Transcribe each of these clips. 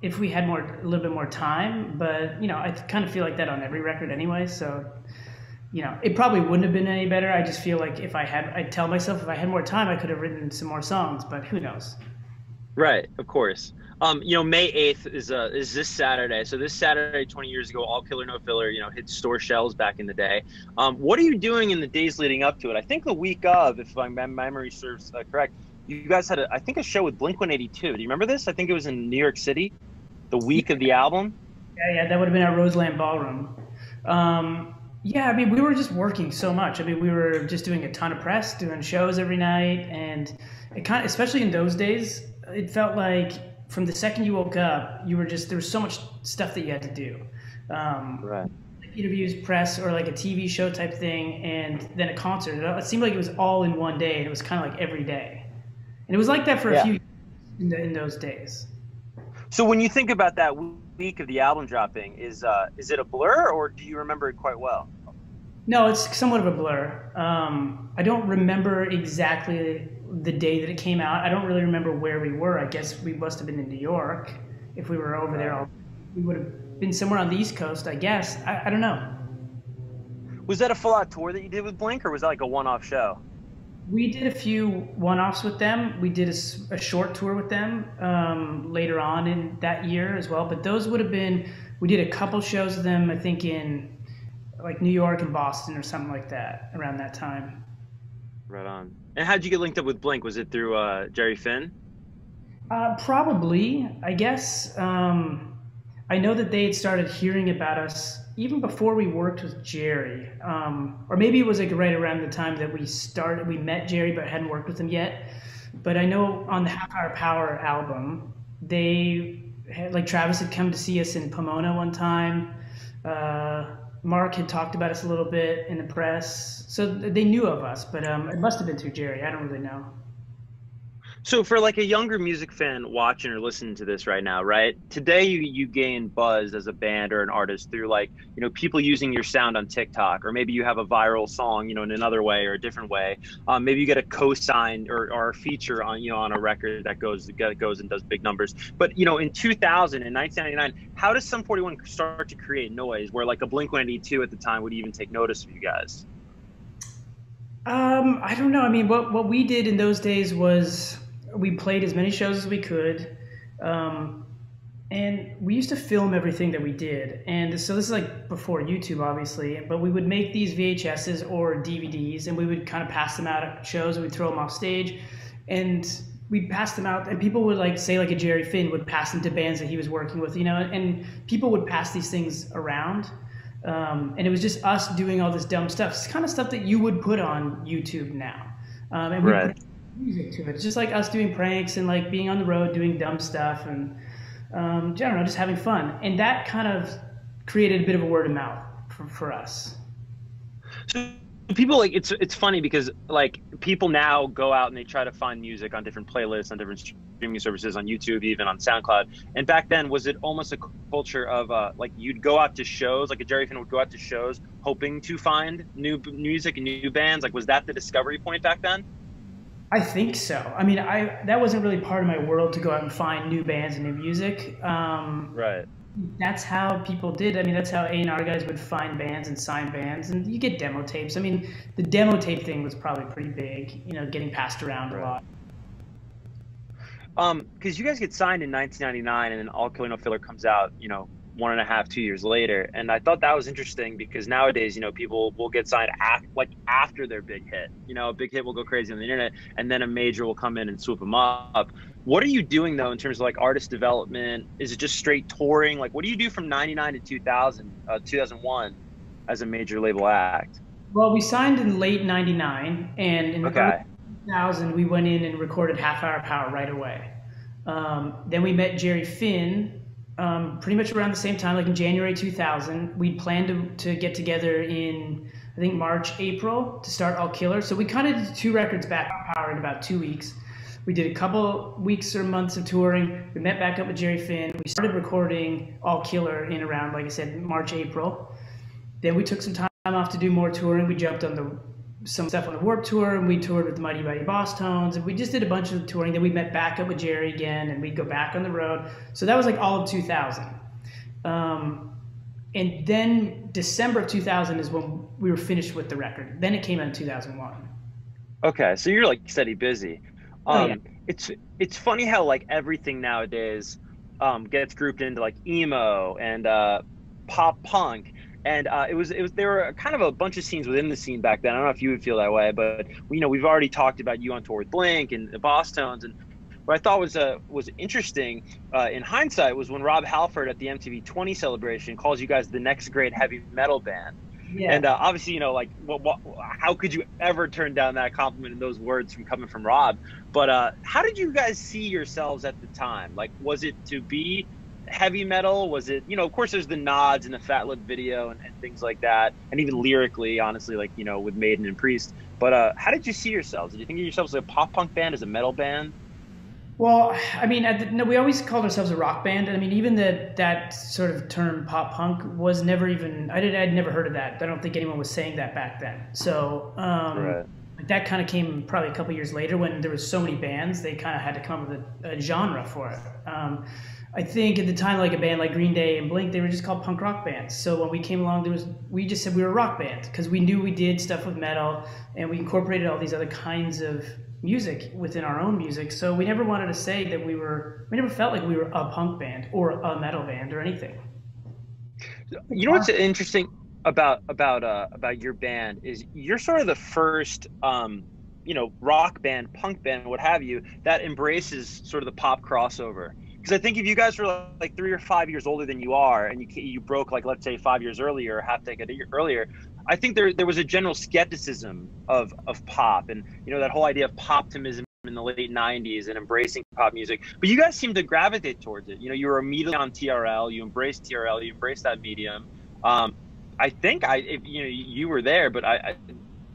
if we had a little bit more time, but I kind of feel like that on every record anyway. So, it probably wouldn't have been any better. I just feel like I tell myself if I had more time, I could have written some more songs, but who knows? Right, of course. May 8th is this Saturday. So this Saturday, 20 years ago, All Killer No Filler, hit store shelves back in the day. What are you doing in the days leading up to it? I think the week of, if my memory serves correct, you guys had I think a show with Blink 182. Do you remember this? I think it was in New York City, the Yeah, week of the album. yeah, that would have been at Roseland Ballroom. Yeah, I mean, we were just working so much. I mean, we were just doing a ton of press, doing shows every night, and it kind of, especially in those days, it felt like from the second you woke up, there was so much stuff that you had to do. Right. Like interviews, press, or like a TV show type thing, and then a concert. It seemed like it was all in one day, and it was kind of like every day. And it was like that for a Yeah. few years in those days. So when you think about that week of the album dropping, is it a blur or do you remember it quite well? No, it's somewhat of a blur. I don't remember exactly the day that it came out. I don't really remember where we were. I guess we must have been in New York. If we were over there, Right. we would have been somewhere on the East Coast, I guess. I don't know. Was that a full out tour that you did with Blink or was that like a one-off show? We did a few one-offs with them. We did a short tour with them later on in that year as well. But those would have been, we did a couple shows with them, I think in like New York and Boston or something like that around that time. Right on. And how'd you get linked up with Blink? Was it through Jerry Finn? Probably, I guess. I know that they had started hearing about us even before we worked with Jerry, or maybe it was like right around the time that we met Jerry, but hadn't worked with him yet. But I know on the Half Hour Power album, like Travis had come to see us in Pomona one time. Mark had talked about us a little bit in the press, so they knew of us. But it must have been through Jerry. I don't really know. So for like a younger music fan watching or listening to this right now, right? Today you gain buzz as a band or an artist through like, people using your sound on TikTok, or maybe you have a viral song, in another way or a different way. Maybe you get a co-sign or a feature on, on a record that goes and does big numbers. But, in 2000 and 1999, how does Sum 41 start to create noise where like a Blink 182 at the time would even take notice of you guys? I don't know. I mean, what we did in those days was we played as many shows as we could, um, and we used to film everything that we did. And so this is like before YouTube, obviously. But we would make these VHSs or DVDs, and we would kind of pass them out at shows, and we'd throw them off stage, and we'd pass them out, and people would like say like a Jerry Finn would pass them to bands that he was working with, and people would pass these things around. And it was just us doing all this dumb stuff. It's kind of stuff that you would put on YouTube now. And we Right. put music to it. It's just like us doing pranks and like being on the road doing dumb stuff and I don't know, just having fun. And that kind of created a bit of a word of mouth for us. So people like it's funny because like people now go out and they try to find music on different playlists on different streaming services on YouTube, even on SoundCloud. And back then, was it almost a culture of like you'd go out to shows, like a Jerry Finn would go out to shows hoping to find new music and new bands? Like was that the discovery point back then? I think so. I mean, that wasn't really part of my world to go out and find new bands and new music. Right. That's how people did. I mean, that's how A&R guys would find bands and sign bands, and you get demo tapes. I mean, the demo tape thing was probably pretty big, getting passed around a Right. lot. Because you guys get signed in 1999, and then All Killer No Filler comes out, 1.5, 2 years later. And I thought that was interesting because nowadays, people will get signed after their big hit. A big hit will go crazy on the internet, and then a major will come in and swoop them up. What are you doing though in terms of like artist development? Is it just straight touring? Like, what do you do from '99 to 2001 as a major label act? Well, we signed in late '99, and in early Okay. 2000, we went in and recorded Half Hour Power right away. Then we met Jerry Finn pretty much around the same time, like in January 2000. We planned to get together in, I think, March, April to start All Killer. So we kind of did two records back on Power in about 2 weeks. We did a couple weeks or months of touring. We met back up with Jerry Finn. We started recording All Killer in around, like I said, March, April. Then we took some time off to do more touring. We jumped on the some stuff on the Warped Tour, and we toured with the Mighty Mighty Boss Tones, and we just did a bunch of touring. Then we met back up with Jerry again, and we'd go back on the road. So that was like all of 2000. And then December of 2000 is when we were finished with the record. Then it came out in 2001. Okay, so you're like steady busy. Oh yeah. It's funny how like everything nowadays gets grouped into like emo and pop punk. And it was there were kind of a bunch of scenes within the scene back then. I don't know if you would feel that way, but we've already talked about you on tour with Blink and the Boss Tones. And what I thought was interesting in hindsight was when Rob Halford at the MTV 20 celebration calls you guys the next great heavy metal band. Yeah. And obviously, like, how could you ever turn down that compliment and those words coming from Rob? But how did you guys see yourselves at the time? Like, was it to be heavy metal? Was it, of course there's the nods in the Fat Lip video and things like that, and even lyrically, honestly, like, with Maiden and Priest. But how did you see yourselves? Did you think of yourselves as a pop punk band, as a metal band? Well, I mean, no, we always called ourselves a rock band. I mean, even that sort of term pop punk was never even, I'd never heard of that. I don't think anyone was saying that back then. So Right. that kind of came probably a couple years later when there was so many bands. They kind of had to come up with a genre for it. I think at the time, like a band like Green Day and Blink, they were just called punk rock bands. So when we came along, we just said we were a rock band because we knew we did stuff with metal and we incorporated all these other kinds of music within our own music. So we never wanted to say that we never felt like we were a punk band or a metal band or anything. You know what's interesting about your band is you're sort of the first rock band, punk band, what have you, that embraces sort of the pop crossover. Because I think if you guys were like 3 or 5 years older than you are, and you broke, like, let's say 5 years earlier, or half decade earlier, I think there was a general skepticism of pop, and that whole idea of poptimism in the late 90s and embracing pop music. But you guys seem to gravitate towards it. You were immediately on TRL, you embraced TRL, you embraced that medium. I think if you were there, but I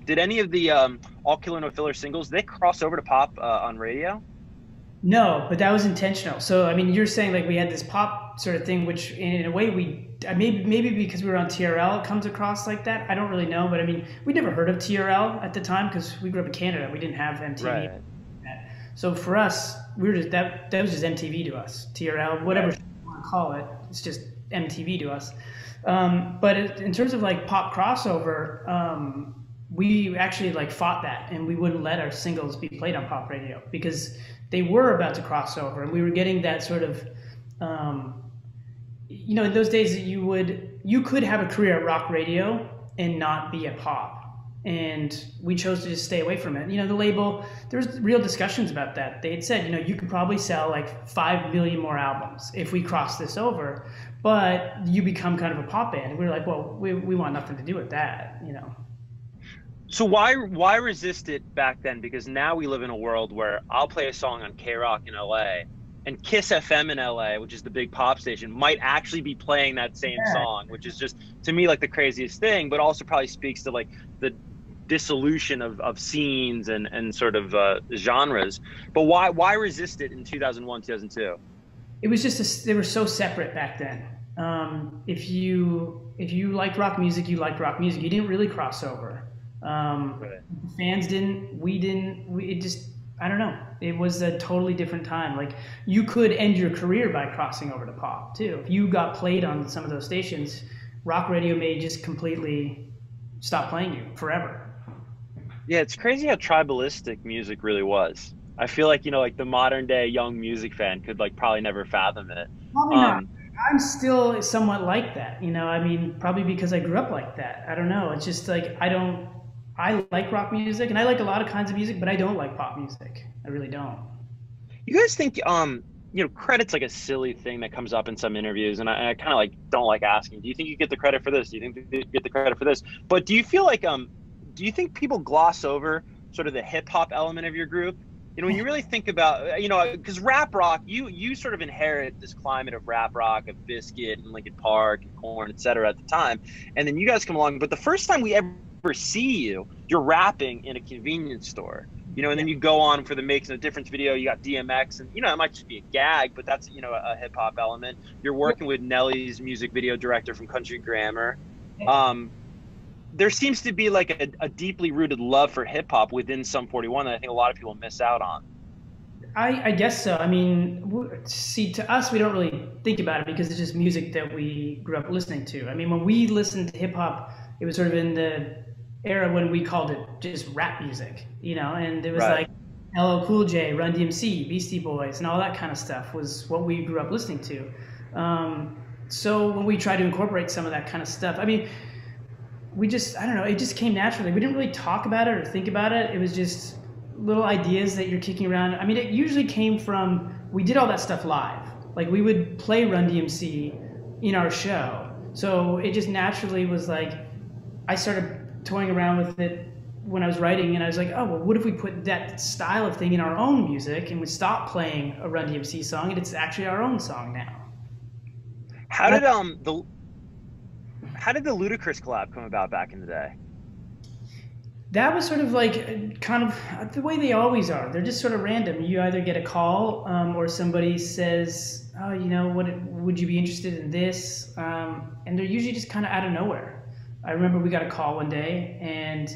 did any of the All Killer No Filler singles, they cross over to pop on radio? No, but that was intentional. So, I mean, you're saying like we had this pop sort of thing, which in a way maybe because we were on TRL, it comes across like that. I don't really know, but I mean, we never heard of TRL at the time because we grew up in Canada. We didn't have MTV. Right. So for us, we were just that was just MTV to us. TRL, whatever Right. you want to call it, it's just MTV to us. But in terms of like pop crossover, we actually like fought that, and we wouldn't let our singles be played on pop radio because they were about to cross over, and we were getting that sort of, in those days you could have a career at rock radio and not be a pop, and we chose to just stay away from it. The label, there was real discussions about that. They had said, you could probably sell like 5 million more albums if we cross this over, but you become kind of a pop band. And we were like, well, we want nothing to do with that. So why resist it back then? Because now we live in a world where I'll play a song on K-Rock in LA, and Kiss FM in LA, which is the big pop station, might actually be playing that same song, which is just, to me, like the craziest thing, but also probably speaks to like the dissolution of scenes and sort of genres. But why resist it in 2001, 2002? It was just they were so separate back then. If you liked rock music, you liked rock music. You didn't really cross over. Right. Fans didn't, we didn't, it just, I don't know. It was a totally different time. Like, you could end your career by crossing over to pop too. If you got played on some of those stations, rock radio may just completely stop playing you forever. Yeah, it's crazy how tribalistic music really was. I feel like, like the modern day young music fan could like probably never fathom it. Probably not. I'm still somewhat like that, I mean, probably because I grew up like that. I don't know. It's just like, I like rock music, and I like a lot of kinds of music, but I don't like pop music. I really don't. You guys think, credit's like a silly thing that comes up in some interviews, and I kind of like don't like asking, do you think you get the credit for this? Do you think you get the credit for this? But do you feel like, do you think people gloss over sort of the hip hop element of your group? When you really think about, because rap rock, you sort of inherit this climate of rap rock, of Biscuit and Linkin Park and Korn, et cetera, at the time. And then you guys come along, but the first time we ever see you're rapping in a convenience store, and then you go on for the Making a Difference video, you got DMX, and, it might just be a gag, but that's, a hip hop element. You're working with Nelly's music video director from Country Grammar. there seems to be like a deeply rooted love for hip hop within Sum 41 that I think a lot of people miss out on. I guess so. I mean, see, to us, we don't really think about it because it's just music that we grew up listening to. I mean, when we listened to hip hop, it was sort of in the era when we called it just rap music, and it was Right. like LL Cool J, Run DMC, Beastie Boys, and all that kind of stuff was what we grew up listening to. So when we tried to incorporate some of that kind of stuff, I mean, I don't know, it just came naturally. We didn't really talk about it or think about it. It was just little ideas that you're kicking around. I mean, it usually came from, we did all that stuff live. Like we would play Run DMC in our show. So it just naturally was like, I started toying around with it when I was writing, and I was like, oh, well, what if we put that style of thing in our own music and we stop playing a Run DMC song and it's actually our own song now? How did the how did the Ludacris collab come about back in the day? That was sort of like kind of the way they always are. They're just sort of random. You either get a call or somebody says, oh, what would you be interested in this? And they're usually just kind of out of nowhere. I remember we got a call one day and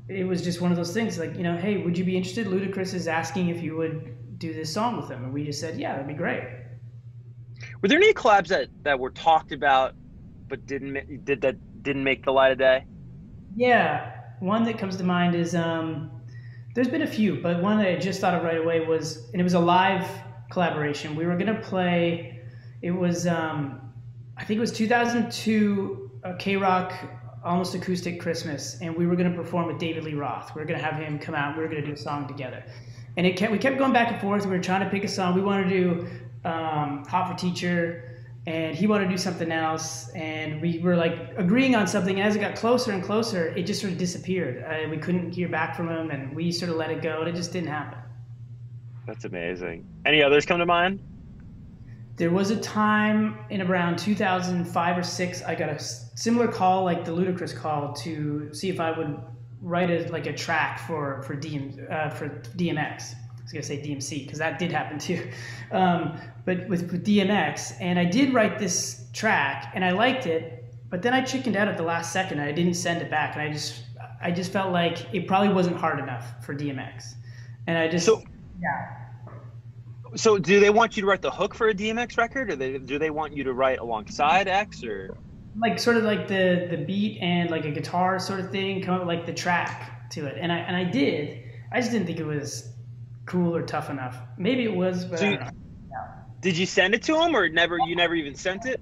it was just one of those things like, hey, would you be interested? Ludacris is asking if you would do this song with him. And we just said, yeah, that'd be great. Were there any collabs that were talked about but didn't make the light of day? Yeah, one that comes to mind is there's been a few, but one that I just thought of right away was, and it was a live collaboration. We were gonna play. It was I think it was 2002 K-Rock Almost Acoustic Christmas, and we were gonna perform with David Lee Roth. We were gonna have him come out. We were gonna do a song together, and we kept going back and forth. We were trying to pick a song. We wanted to do Hot for Teacher, and he wanted to do something else, and we were like agreeing on something. As it got closer and closer, it just sort of disappeared. We couldn't hear back from him, and we sort of let it go, and it just didn't happen. That's amazing. Any others come to mind? There was a time in around 2005 or six, I got a similar call like the Ludacris call to see if I would write a track for DMX. I was gonna say DMC because that did happen too, but with DMX, and I did write this track and I liked it, but then I chickened out at the last second and I didn't send it back, and I just felt like it probably wasn't hard enough for DMX, and yeah. So do they want you to write the hook for a DMX record, or do they want you to write alongside X, or Like sort of like the beat and like a guitar sort of thing, come up with like the track to it, and I did. I just didn't think it was cool or tough enough. Maybe it was, but so I you, don't know. Yeah. did you send it to him, or you never even sent it?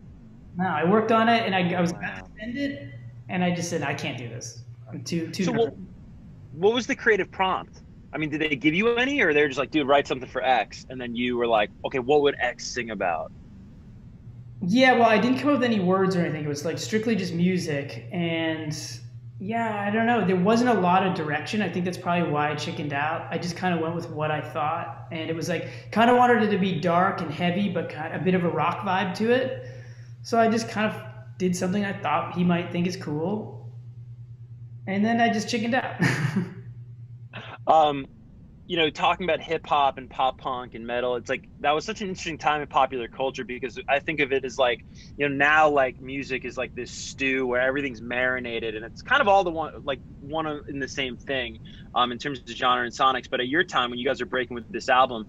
No, I worked on it and I was about to Wow. send it, and I just said I can't do this. I'm too So nervous. what was the creative prompt? I mean, did they give you any, or they're just like, dude, write something for X, and then you were like, okay, what would X sing about? Yeah, well, I didn't come up with any words or anything. It was like strictly just music, and yeah, I don't know. There wasn't a lot of direction. I think that's probably why I chickened out. I just kind of went with what I thought, and it was like kind of wanted it to be dark and heavy, but kind of a bit of a rock vibe to it. So I just kind of did something I thought he might think is cool, and then I just chickened out. Um, talking about hip hop and pop punk and metal, it's like that was such an interesting time in popular culture because I think of it as like, now like music is like this stew where everything's marinated and it's kind of all in the same thing, in terms of genre and sonics. But at your time when you guys are breaking with this album,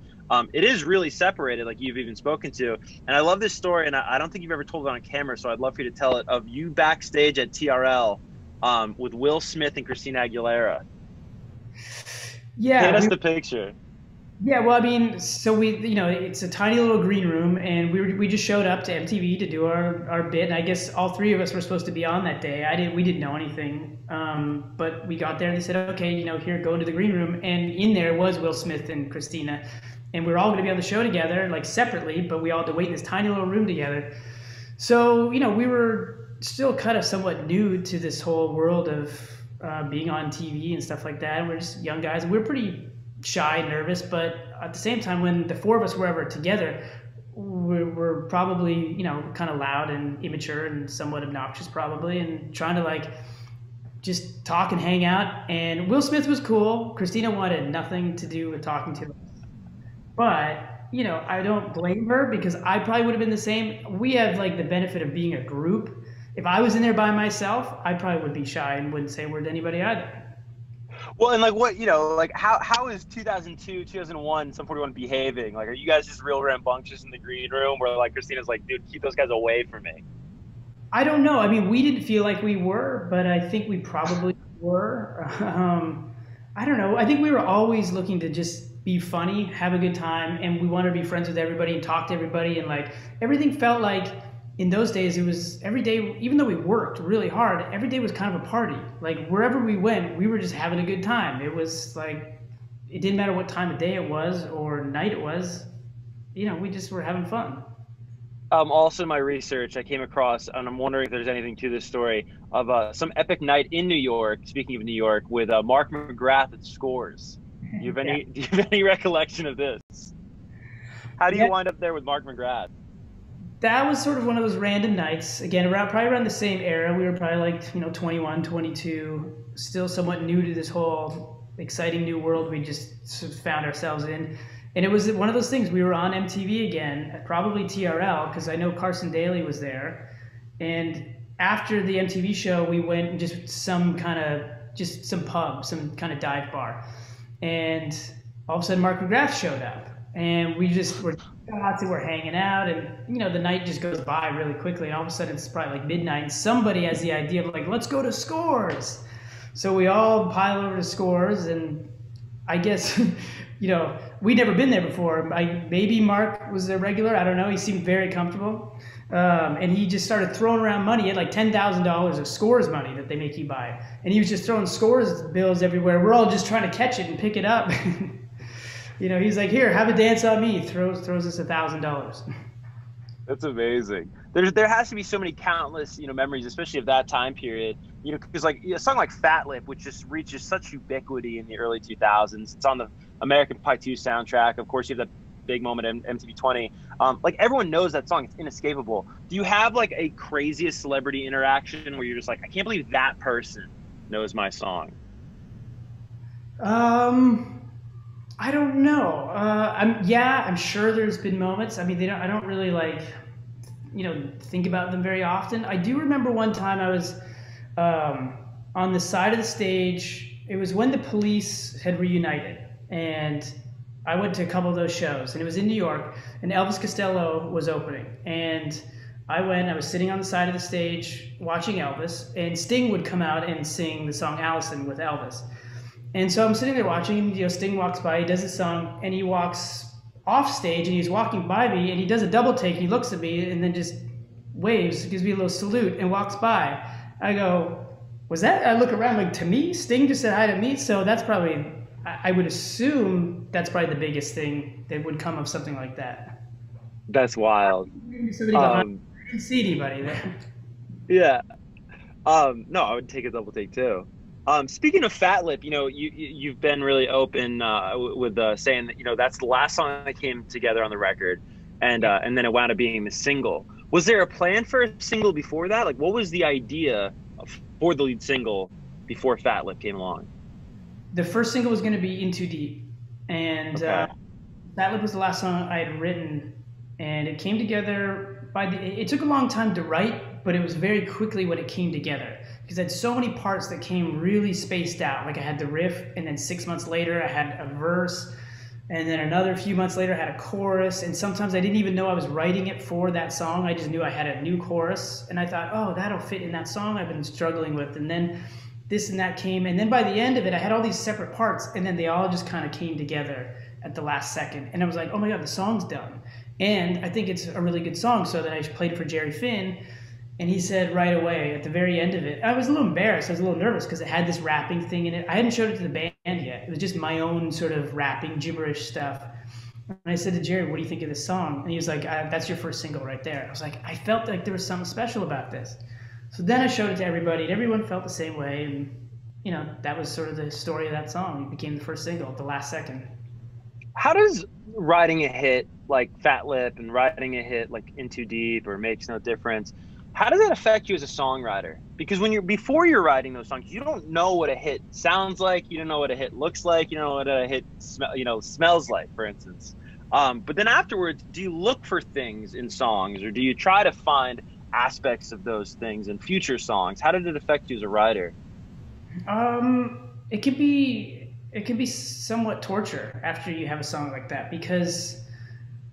it is really separated, like you've even spoken to. And I love this story, and I don't think you've ever told it on camera, so I'd love for you to tell it, of you backstage at TRL, with Will Smith and Christina Aguilera. Paint Yeah, us the picture. yeah, well, I mean, so it's a tiny little green room, and we just showed up to MTV to do our bit. And I guess all three of us were supposed to be on that day. We didn't know anything, but we got there and they said, okay, here, go into the green room, and in there was Will Smith and Christina, and we were all going to be on the show together, like separately, but we all had to wait in this tiny little room together. So we were still kind of somewhat new to this whole world of being on TV and stuff like that. We're just young guys, and we're pretty shy, nervous, but at the same time, when the four of us were ever together, we're probably, kind of loud and immature and somewhat obnoxious probably, and trying to like just talk and hang out. And Will Smith was cool. Christina wanted nothing to do with talking to us. But, I don't blame her because I probably would have been the same. We have like the benefit of being a group. If I was in there by myself, I probably would be shy and wouldn't say a word to anybody either. Well, and like what, like how is 2002, 2001, Sum 41 behaving? Like, are you guys just real rambunctious in the green room where like Christina's like, dude, keep those guys away from me? I don't know. I mean, we didn't feel like we were, but I think we probably were. I don't know. I think we were always looking to just be funny, have a good time, and we wanted to be friends with everybody and talk to everybody. And like everything felt like in those days, it was every day, even though we worked really hard, every day was kind of a party. Like wherever we went, we were just having a good time. It was like, it didn't matter what time of day it was or night it was, we just were having fun. Also, my research, I came across, and I'm wondering if there's anything to this story of some epic night in New York. Speaking of New York, with Mark McGrath at Scores. Do you have Yeah. any? Do you have any recollection of this? How do you Yeah. wind up there with Mark McGrath? That was sort of one of those random nights. Again, probably around the same era. We were probably like, 21, 22, still somewhat new to this whole exciting new world we just sort of found ourselves in. And it was one of those things. We were on MTV again, probably TRL, because I know Carson Daly was there. And after the MTV show, we went and just some pub, some kind of dive bar. And all of a sudden, Mark McGrath showed up. And we just were we're hanging out, and the night just goes by really quickly. And all of a sudden, it's probably like midnight, and somebody has the idea of like, let's go to Scores. So we all pile over to Scores, and I guess we'd never been there before. Maybe Mark was a regular. I don't know. He seemed very comfortable, and he just started throwing around money. He had like $10,000 of Scores money that they make you buy, and he was just throwing Scores bills everywhere. We're all just trying to catch it and pick it up. He's like, here, have a dance on me. Throws us $1,000. That's amazing. There has to be so many countless memories, especially of that time period. Because like a song like Fat Lip, which just reaches such ubiquity in the early 2000s. It's on the American Pie 2 soundtrack. Of course, you have that big moment in MTV 20. Like everyone knows that song. It's inescapable. Do you have like a craziest celebrity interaction where you're just like, I can't believe that person knows my song? I don't know. I'm sure there's been moments. I mean, I don't really like, think about them very often. I do remember one time I was on the side of the stage. It was when the Police had reunited, and I went to a couple of those shows, and it was in New York, and Elvis Costello was opening, and I was sitting on the side of the stage watching Elvis, and Sting would come out and sing the song Allison with Elvis. And so I'm sitting there watching him, Sting walks by, he does his song, and he walks off stage, and he's walking by me, and he does a double take, he looks at me, and then just waves, gives me a little salute, and walks by. I go, was that? I look around, like, to me? Sting just said hi to me? So that's probably, I would assume that's probably the biggest thing that would come of something like that. That's wild. Somebody behind, I didn't see anybody there. Yeah. No, I would take a double take too. Speaking of Fat Lip, you've been really open with saying that that's the last song that came together on the record, and then it wound up being the single. Was there a plan for a single before that? Like, what was the idea for the lead single before Fat Lip came along? The first single was going to be In Too Deep, and Okay. Fat Lip was the last song I had written, and it came together it took a long time to write, but it was very quickly when it came together, because I had so many parts that came really spaced out. Like I had the riff, and then 6 months later I had a verse, and then another few months later I had a chorus, and sometimes I didn't even know I was writing it for that song. I just knew I had a new chorus, and I thought, oh, that'll fit in that song I've been struggling with, and then this and that came, and then by the end of it I had all these separate parts, and then they all just kind of came together at the last second, and I was like, oh my god, the song's done. And I think it's a really good song. So then I played for Jerry Finn, and he said right away at the very end of it, I was a little embarrassed. I was a little nervous because it had this rapping thing in it. I hadn't showed it to the band yet. It was just my own sort of rapping gibberish stuff. And I said to Jerry, what do you think of this song? And he was like, that's your first single right there. I was like, I felt like there was something special about this. So then I showed it to everybody, and everyone felt the same way. And, that was sort of the story of that song. It became the first single at the last second. How does writing a hit like Fat Lip and writing a hit like In Too Deep or Makes No Difference, how does that affect you as a songwriter? Because before you're writing those songs, you don't know what a hit sounds like, you don't know what a hit looks like, you don't know what a hit smells like, for instance. But then afterwards, do you look for things in songs, or do you try to find aspects of those things in future songs? How did it affect you as a writer? It can be somewhat torture after you have a song like that because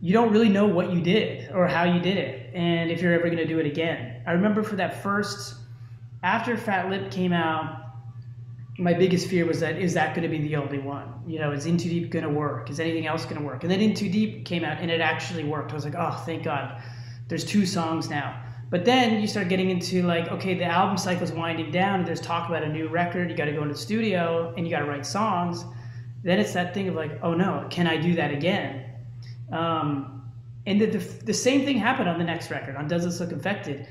you don't really know what you did or how you did it, and if you're ever going to do it again. I remember for that first, after Fat Lip came out, my biggest fear was that is that going to be the only one? You know, is In Too Deep going to work? Is anything else going to work? And then In Too Deep came out and it actually worked. I was like, oh, thank God. There's 2 songs now. But then you start getting into like, okay, the album cycle's winding down. And there's talk about a new record. You got to go into the studio and you got to write songs. Then it's that thing of like, oh no, can I do that again? And the same thing happened on the next record, on Does This Look Infected.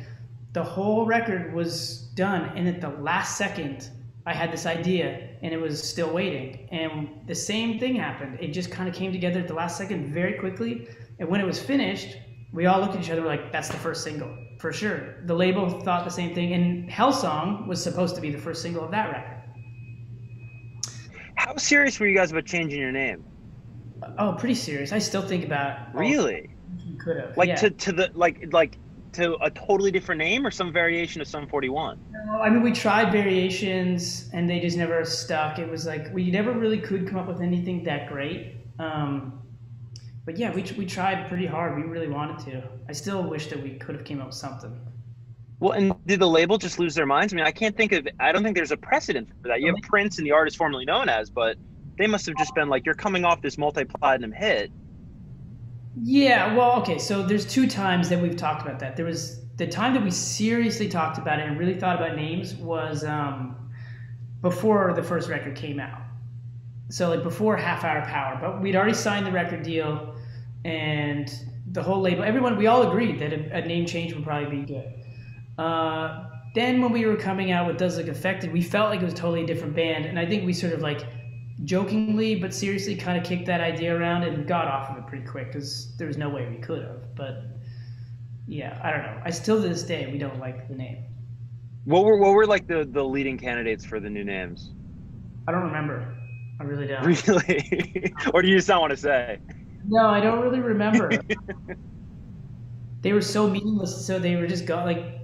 The whole record was done, and at the last second, I had this idea, and it was still waiting. And the same thing happened. It just kind of came together at the last second very quickly. And when it was finished, we all looked at each other like, that's the first single, for sure. The label thought the same thing, and Hellsong was supposed to be the first single of that record. How serious were you guys about changing your name? Oh, pretty serious. I still think about. Really? You could have. Like yeah. to the to a totally different name or some variation of Sum 41? No, I mean, we tried variations and they just never stuck. It was like we never really could come up with anything that great. But yeah, we tried pretty hard. We really wanted to. I still wish that we could have came up with something. Well, and did the label just lose their minds? I mean, I don't think there's a precedent for that. You have Prince and the artist formerly known as, but they must have just been like, you're coming off this multi-platinum hit. Yeah, well, okay, so there's 2 times that we've talked about that. There was the time that we seriously talked about it and really thought about names was before the first record came out. So like before Half Hour Power, but we'd already signed the record deal and the whole label, everyone, we all agreed that a name change would probably be good. Then when we were coming out with Does Look Affected, we felt like it was totally a different band, and I think we sort of like jokingly but seriously kind of kicked that idea around and got off of it pretty quick because there was no way we could have. But yeah, I don't know. I still to this day we don't like the name. What were like the leading candidates for the new names? I don't remember. I really don't. Really? Or do you just not want to say? No, I don't really remember. They were so meaningless, so they were just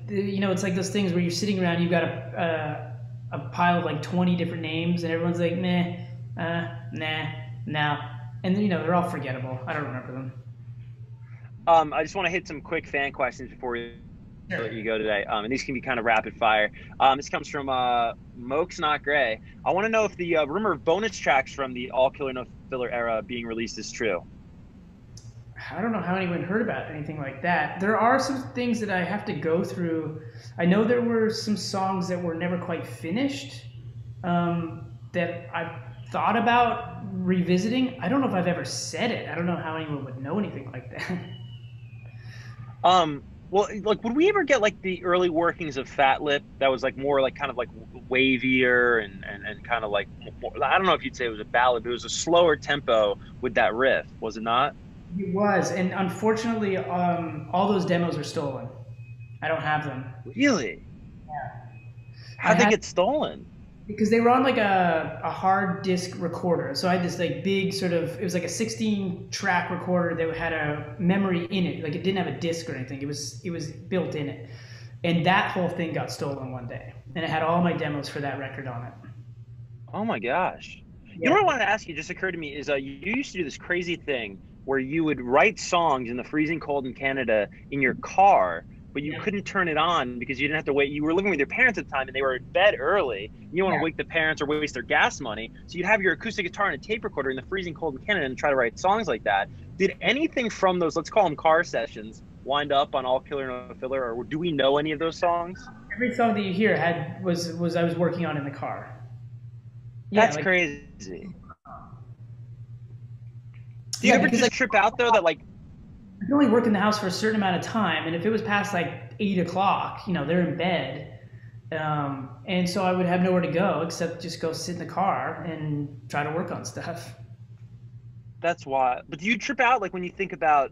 it's like those things where you're sitting around, you've got a pile of like 20 different names, and everyone's like, meh. Nah, no. And they're all forgettable. I don't remember them. I just want to hit some quick fan questions before we let you go today. And these can be kind of rapid fire. This comes from Moke's Not Gray. I want to know if the rumor of bonus tracks from the All Killer No Filler era being released is true. I don't know how anyone heard about anything like that. There are some things that I have to go through. I know there were some songs that were never quite finished that I thought about revisiting. I don't know if I've ever said it. I don't know how anyone would know anything like that. Well, like, would we ever get like the early workings of Fat Lip that was like more like kind of like wavier and kind of like more, I don't know if you'd say it was a ballad, but it was a slower tempo with that riff, was it not? It was, and unfortunately, all those demos are stolen. I don't have them. Really? Yeah. How'd they get stolen? Because they were on like a hard disk recorder. So I had this like big sort of, it was like a 16-track recorder that had a memory in it. Like it didn't have a disc or anything. It was built in it. And that whole thing got stolen one day. And it had all my demos for that record on it. Oh my gosh. Yeah. You know what I wanted to ask you, just occurred to me, is you used to do this crazy thing where you would write songs in the freezing cold in Canada in your car, but you couldn't turn it on because you didn't have to wait. You were living with your parents at the time and they were in bed early. You don't want to wake the parents or waste their gas money. So you'd have your acoustic guitar and a tape recorder in the freezing cold in Canada and try to write songs like that. Did anything from those, let's call them car sessions, wind up on All Killer No Filler, or do we know any of those songs? Every song that you hear was I was working on in the car. Yeah, that's like, crazy. Do you ever just trip out though that like I can only work in the house for a certain amount of time, and if it was past like 8 o'clock, they're in bed, and so I would have nowhere to go except just go sit in the car and try to work on stuff. That's why. But do you trip out like when you think about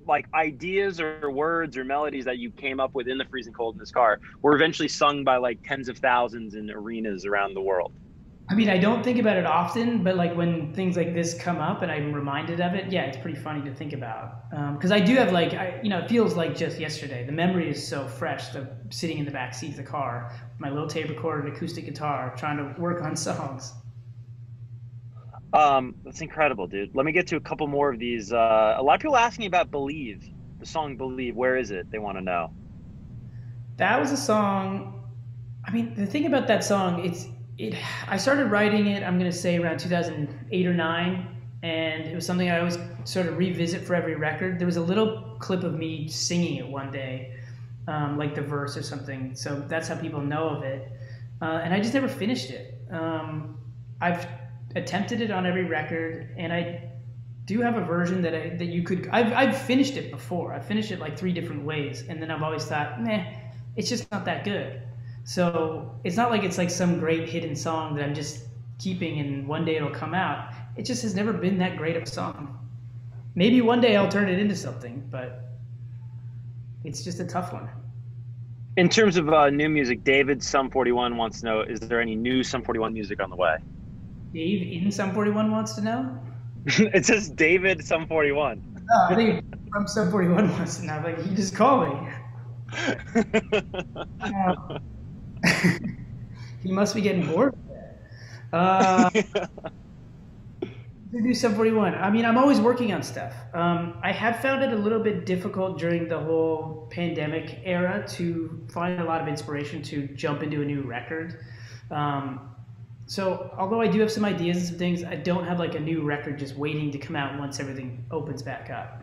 like ideas or words or melodies that you came up with in the freezing cold in this car were eventually sung by like tens of thousands in arenas around the world? I mean, I don't think about it often, but like when things like this come up and I'm reminded of it, yeah, it's pretty funny to think about. Because I do have like, it feels like just yesterday. The memory is so fresh. The sitting in the back seat of the car, my little tape recorder, acoustic guitar, trying to work on songs. That's incredible, dude. Let me get to a couple more of these. A lot of people asking about Believe, the song Believe. Where is it? They want to know. That was a song. I mean, the thing about that song, it. I started writing it. I'm gonna say around 2008 or nine, and it was something I always sort of revisit for every record. There was a little clip of me singing it one day, like the verse or something. So that's how people know of it. And I just never finished it. I've attempted it on every record, and I do have a version that you could. I've finished it before. I've finished it like three different ways, and then I've always thought, nah, it's just not that good. So it's not like it's like some great hidden song that I'm just keeping and one day it'll come out. It just has never been that great of a song. Maybe one day I'll turn it into something, but it's just a tough one. In terms of new music, David Sum 41 wants to know: is there any new Sum 41 music on the way? Dave in Sum 41 wants to know. It says David Sum 41. Oh, I think from Sum 41 wants to know. Like, he just called me. Uh, he must be getting bored. To do Sum 41. I mean, I'm always working on stuff. I have found it a little bit difficult during the whole pandemic era to find a lot of inspiration to jump into a new record. So although I do have some ideas and some things, I don't have like a new record just waiting to come out once everything opens back up.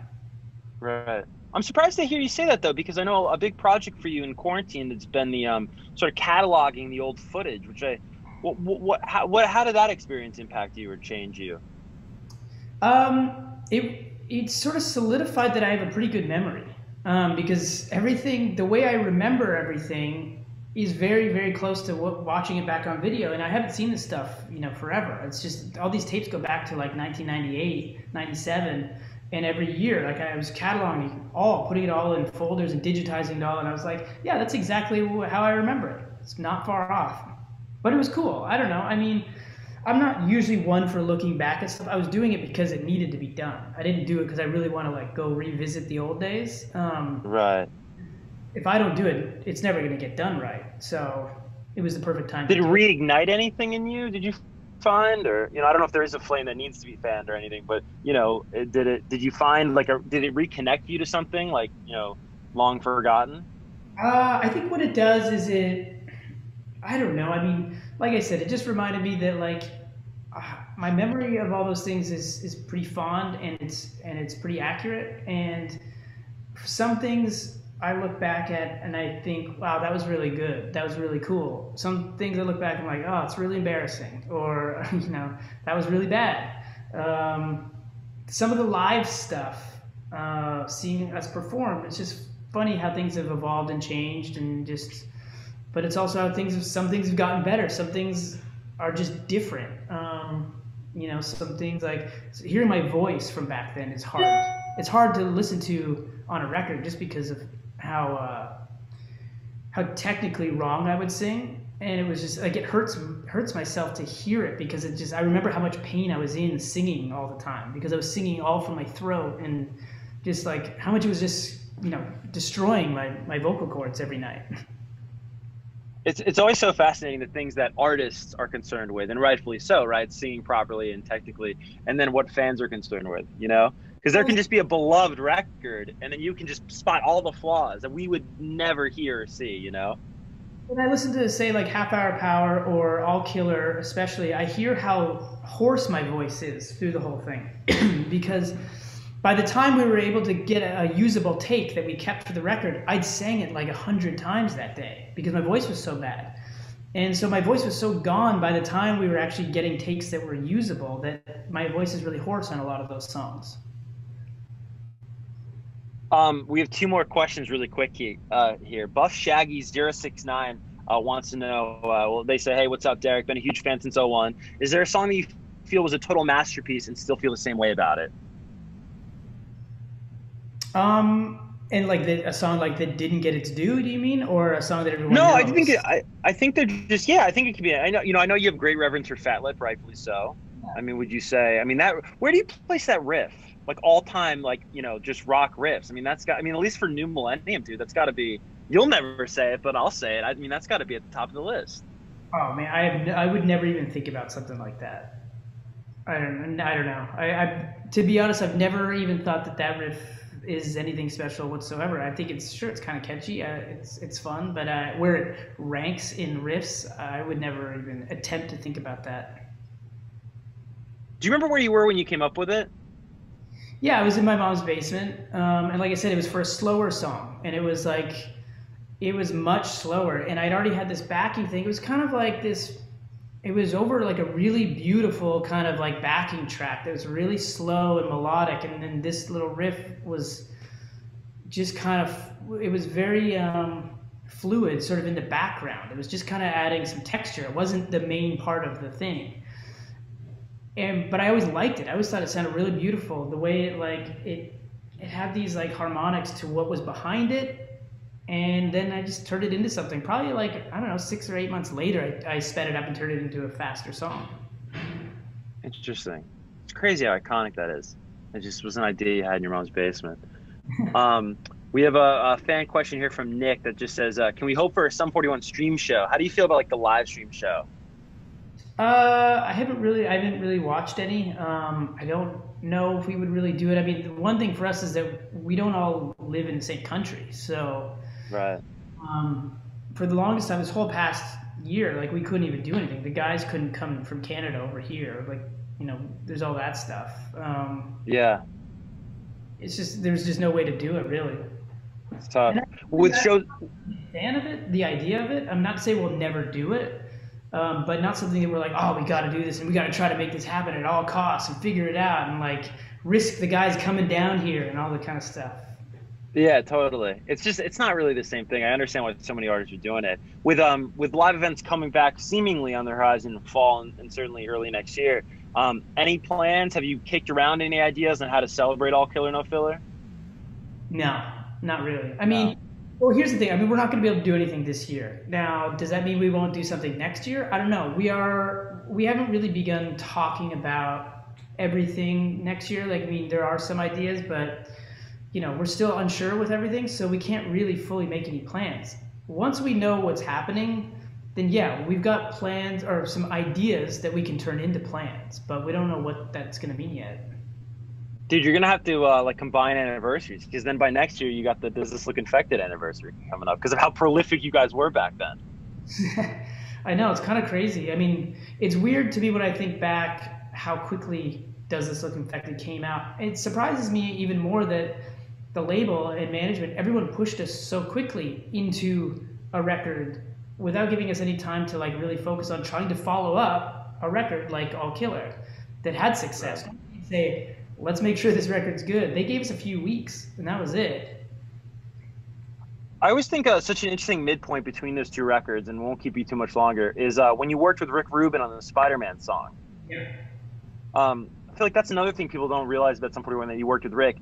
Right. I'm surprised to hear you say that though, because I know a big project for you in quarantine that's been the sort of cataloging the old footage, which how did that experience impact you or change you? It sort of solidified that I have a pretty good memory, because everything, the way I remember everything, is very very close to watching it back on video, and I haven't seen this stuff forever. It's just all these tapes go back to like 1998, 97, and every year like I was cataloging putting it all in folders and digitizing it all, and I was like, yeah, that's exactly how I remember it. It's not far off, but it was cool. I don't know. I mean, I'm not usually one for looking back at stuff. I was doing it because it needed to be done. I didn't do it because I really want to like go revisit the old days. Right. If I don't do it, it's never going to get done right. So it was the perfect time. Did to it do it. reignite anything in you? Did you find, or I don't know if there is a flame that needs to be fanned or anything, but did you find like did it reconnect you to something like long forgotten? I think what it does is I don't know. I mean, like I said, it just reminded me that like my memory of all those things is pretty fond, and it's pretty accurate. And some things I look back at and I think, wow, that was really good. That was really cool. Some things I look back and I'm like, oh, it's really embarrassing, or that was really bad. Some of the live stuff, seeing us perform, it's just funny how things have evolved and changed, and just. But it's also how some things have gotten better. Some things are just different. Some things like hearing my voice from back then is hard. It's hard to listen to on a record just because of how technically wrong I would sing, and it was just like it hurts myself to hear it, because I remember how much pain I was in singing all the time, because I was singing all from my throat, and just like how much it was just destroying my vocal cords every night. It's always so fascinating, the things that artists are concerned with, and rightfully so, right? Singing properly and technically, and then what fans are concerned with, because there can just be a beloved record, and then you can just spot all the flaws that we would never hear or see. When I listen to, say, like Half Hour Power or All Killer, especially, I hear how hoarse my voice is through the whole thing, because by the time we were able to get a usable take that we kept for the record, I'd sang it like 100 times that day because my voice was so bad. And so my voice was so gone by the time we were actually getting takes that were usable that my voice is really hoarse on a lot of those songs. We have two more questions really quick here. Buff Shaggy 069 wants to know, well, they say, hey, what's up, Deryck? Been a huge fan since '01. Is there a song that you feel was a total masterpiece and still feel the same way about it? And like a song like that didn't get its due, do you mean, or a song that everyone No, I think knows? I think they're just, yeah, I think it could be. I know, I know you have great reverence for Fat Lip, rightfully so. I mean, would you say? I mean, that where do you place that riff? Like all time, like just rock riffs. I mean, that's got. I mean, at least for New Millennium, dude, that's got to be. You'll never say it, but I'll say it. I mean, that's got to be at the top of the list. Oh man, I would never even think about something like that. I don't know. I to be honest, I've never even thought that that riff is anything special whatsoever. I think it's sure it's kind of catchy. It's fun, but where it ranks in riffs, I would never even attempt to think about that. Do you remember where you were when you came up with it? Yeah, I was in my mom's basement, and like I said, it was for a slower song, and it was like it was much slower, and I'd already had this backing thing. It was kind of like this. It was over like a really beautiful kind of like backing track that was really slow and melodic, and then this little riff was just kind of it was very fluid, sort of in the background. It was just kind of adding some texture. It wasn't the main part of the thing. And but I always liked it. I always thought it sounded really beautiful. The way it had these like harmonics to what was behind it, and then I just turned it into something. Probably like I don't know, 6 or 8 months later, I sped it up and turned it into a faster song. Interesting. It's crazy how iconic that is. It just was an idea you had in your mom's basement. Um, we have a fan question here from Nick that just says, "Can we hope for a Sum 41 stream show? How do you feel about like the live stream show?" I haven't really watched any. I don't know if we would really do it. I mean, the one thing for us is that we don't all live in the same country, so Right. for the longest time, this whole past year, like we couldn't even do anything. The guys couldn't come from Canada over here. Like, there's all that stuff. Yeah, It's just there's just no way to do it really. it's tough. And With shows, I'm a fan of it, the idea of it. I'm not to say we'll never do it, but not something that we're like, oh, we got to do this and we got to try to make this happen at all costs and figure it out and like risk the guys coming down here and all that kind of stuff. yeah, totally. It's just it's not really the same thing. I understand why so many artists are doing it. With live events coming back seemingly on the horizon in fall and certainly early next year. Any plans? Have you kicked around any ideas on how to celebrate All Killer No Filler? No, not really. I No. mean, well, here's the thing. I mean, we're not going to be able to do anything this year. Now, does that mean we won't do something next year? I don't know. We haven't really begun talking about everything next year. Like, I mean, there are some ideas, but we're still unsure with everything, so we can't really fully make any plans. Once we know what's happening, then yeah, we've got plans or some ideas that we can turn into plans, but we don't know what that's going to mean yet. Dude, you're gonna have to like combine anniversaries because then by next year you got the Does This Look Infected anniversary coming up because of how prolific you guys were back then. I know it's kind of crazy. I mean, it's weird to me when I think back how quickly Does This Look Infected came out. It surprises me even more that the label and management, everyone pushed us so quickly into a record without giving us any time to like really focus on trying to follow up a record like All Killer that had success. Right. Say, let's make sure this record's good. They gave us a few weeks, and that was it. I always think such an interesting midpoint between those two records, and won't keep you too much longer, is when you worked with Rick Rubin on the Spider-Man song. Yeah. I feel like that's another thing people don't realize about Sum 41 that you worked with Rick.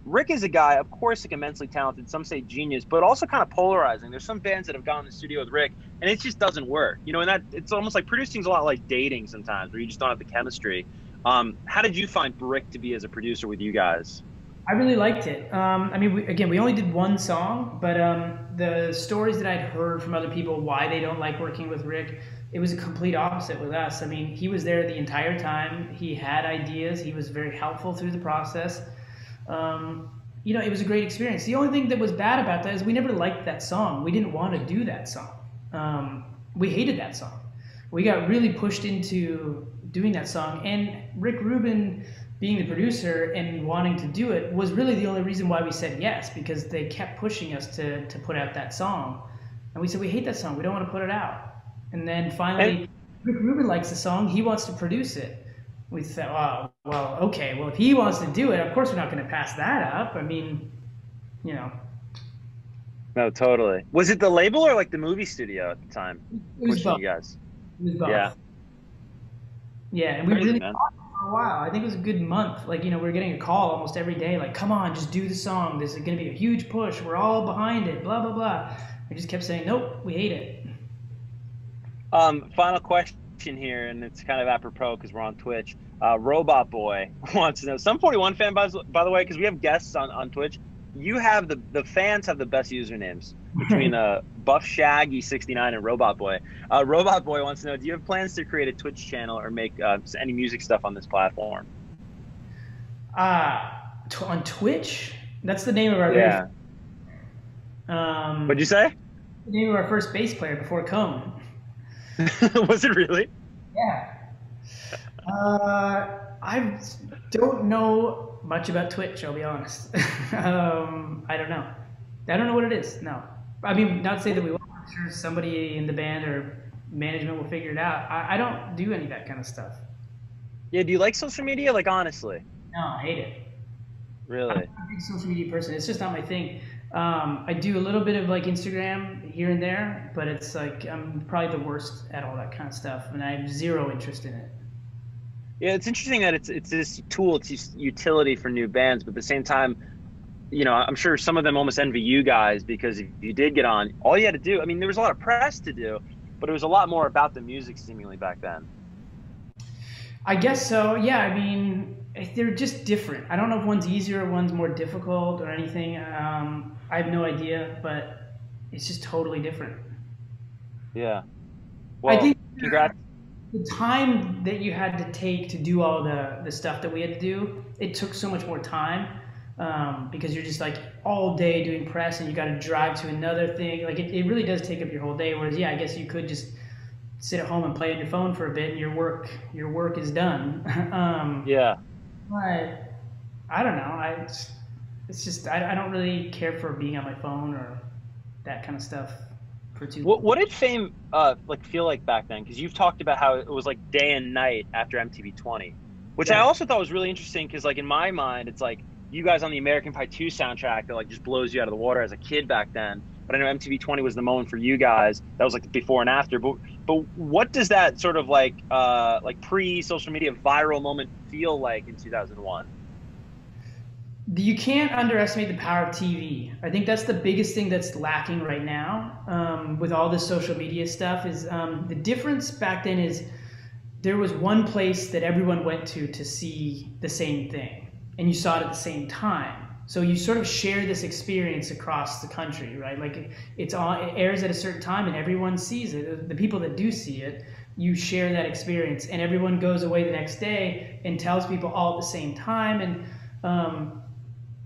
Rick is a guy, of course, like immensely talented, some say genius, but also kind of polarizing. There's some bands that have gone in the studio with Rick, and it just doesn't work. And that it's almost like producing is a lot like dating sometimes, where you just don't have the chemistry. How did you find Rick to be as a producer with you guys? I really liked it. I mean, we only did one song, but the stories that I'd heard from other people why they don't like working with Rick, it was a complete opposite with us. I mean, he was there the entire time. He had ideas. He was very helpful through the process. It was a great experience. The only thing that was bad about that is we never liked that song. We didn't want to do that song. We hated that song. We got really pushed into doing that song, and Rick Rubin being the producer and wanting to do it was really the only reason why we said yes, because they kept pushing us to put out that song. And we said, we hate that song. We don't want to put it out. And then And finally, Rick Rubin likes the song. He wants to produce it. We said, oh, well, okay. Well, if he wants to do it, of course we're not going to pass that up. I mean, you know, no, totally. Was it the label or like the movie studio at the time it was pushing both. you guys? It was both. Yeah, Yeah, and we crazy really man. fought for a while. I think it was a good month. Like, we were getting a call almost every day, like, come on, just do the song. This is going to be a huge push. We're all behind it, blah, blah, blah. I just kept saying, nope, we hate it. Final question here, and it's kind of apropos because we're on Twitch. Robot Boy wants to know, some 41 fan, by the way, because we have guests on Twitch. You have the fans have the best usernames between Buff Shaggy 69 and Robot Boy. Robot Boy wants to know, do you have plans to create a Twitch channel or make any music stuff on this platform? On Twitch? That's the name of our Yeah. What'd you say? the name of our first bass player before Cone. Was it really? Yeah. I don't know much about Twitch, I'll be honest. I don't know. I don't know what it is. No. I mean, not to say that we won't. I'm sure somebody in the band or management will figure it out. I don't do any of that kind of stuff. Yeah, do you like social media? Like, honestly? No, I hate it. Really? I'm a big social media person. It's just not my thing. I do a little bit of like Instagram here and there, but it's like I'm probably the worst at all that kind of stuff, and I have zero interest in it. Yeah, it's interesting that it's this tool, it's utility for new bands, but at the same time, I'm sure some of them almost envy you guys because if you did get on, all you had to do, I mean, there was a lot of press to do, but it was a lot more about the music seemingly back then. I guess so. Yeah, I mean, they're just different. I don't know if one's easier or one's more difficult or anything. I have no idea, but it's just totally different. Yeah. I Well, think congrats. the time that you had to take to do all the stuff that we had to do, it took so much more time because you're just like all day doing press and you got to drive to another thing. Like it really does take up your whole day. Whereas, yeah, I guess you could just sit at home and play on your phone for a bit and your work is done. Yeah. But I don't know. It's just I don't really care for being on my phone or that kind of stuff for too long. What did fame like feel like back then? Because you've talked about how it was like day and night after MTV 20, which I Yeah. also thought was really interesting because like in my mind, it's like you guys on the American Pie 2 soundtrack that like just blows you out of the water as a kid back then. But I know MTV 20 was the moment for you guys. That was like the before and after. But what does that sort of like pre-social media viral moment feel like in 2001? You can't underestimate the power of TV. I think that's the biggest thing that's lacking right now with all this social media stuff. Is the difference back then is there was one place that everyone went to see the same thing, and you saw it at the same time. So you sort of share this experience across the country, right? Like it airs at a certain time, and everyone sees it. The people that do see it, you share that experience, and everyone goes away the next day and tells people all at the same time. And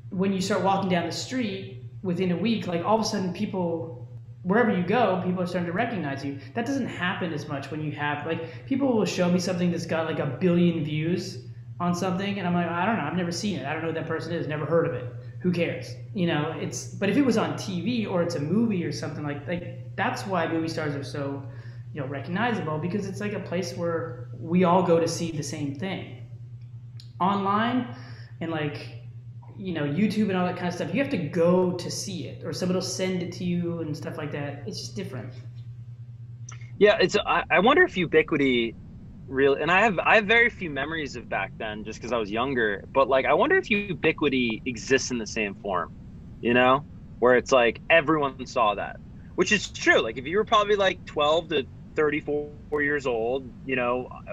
when you start walking down the street within a week, like all of a sudden people, wherever you go, people are starting to recognize you. That doesn't happen as much when you have, like, people will show me something that's got like 1 billion views on something, and I'm like, I don't know, I've never seen it. I don't know who that person is, never heard of it. Who cares? But if it was on TV or it's a movie or something like that's why movie stars are so, recognizable, because it's like a place where we all go to see the same thing. Online and YouTube and all that kind of stuff, you have to go to see it, or somebody will send it to you and stuff like that. It's just different. Yeah, I wonder if ubiquity really, and I have very few memories of back then just because I was younger, but like I wonder if ubiquity exists in the same form, where it's like everyone saw that, which is true. Like if you were probably like 12 to 34 years old,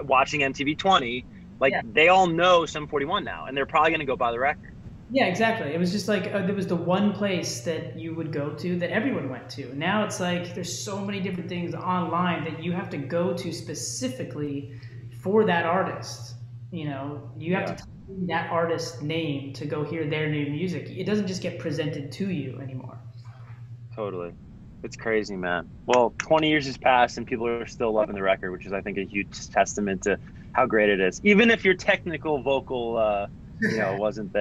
watching MTV 20, like Yeah. they all know Sum 41 now, and they're probably going to go buy the record. Yeah, exactly. It was just like there was the one place that you would go to that everyone went to. Now it's like there's so many different things online that you have to go to specifically for that artist. You have to type in that artist's name to go hear their new music. It doesn't just get presented to you anymore. Totally. It's crazy, man. Well, 20 years has passed and people are still loving the record, which is, I think, a huge testament to how great it is. Even if your technical vocal, wasn't there.